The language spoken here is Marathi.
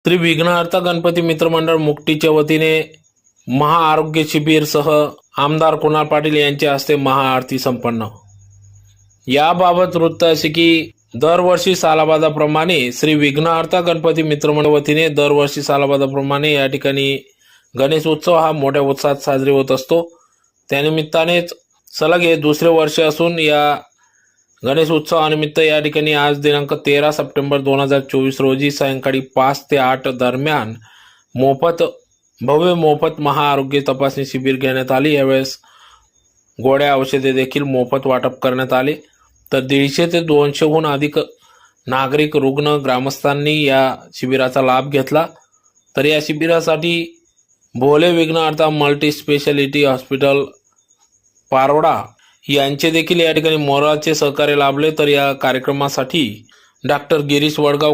श्री विघ्नहर्ता गणपती मित्रमंडळ मुक्तीच्या वतीने महाआरोग्य शिबिर सह आमदार कुणाल पाटील यांच्या हस्ते महाआरती संपन्न। याबाबत वृत्त असे की दरवर्षी सालाबादाप्रमाणे श्री विघ्नहर्ता गणपती मित्रमंडळ वतीने दरवर्षी सालाबादाप्रमाणे या ठिकाणी गणेश उत्सव हा मोठ्या उत्साहात साजरी होत असतो। त्यानिमित्तानेच सलग हे दुसरे वर्ष असून या गणेश उत्सवानिमित्त या ठिकाणी आज दिनांक 13 सप्टेंबर 2024 रोजी सायंकाळी 5 ते 8 दरम्यान भव्य मोफत महाआरोग्य तपासणी शिबिर घेण्यात आली। यावेळेस गोळ्या औषधे देखील मोफत वाटप करण्यात आले। तर 150 ते 200हून अधिक नागरिक रुग्ण ग्रामस्थांनी या शिबिराचा लाभ घेतला। तर या शिबिरासाठी भोले विघ्नहर्ता मल्टी स्पेशालिटी हॉस्पिटल पारोडा यांचे देखील या ठिकाणी मोलाचे सहकार्य लाभले। तर या कार्यक्रमासाठी डॉक्टर गिरीश वडगाव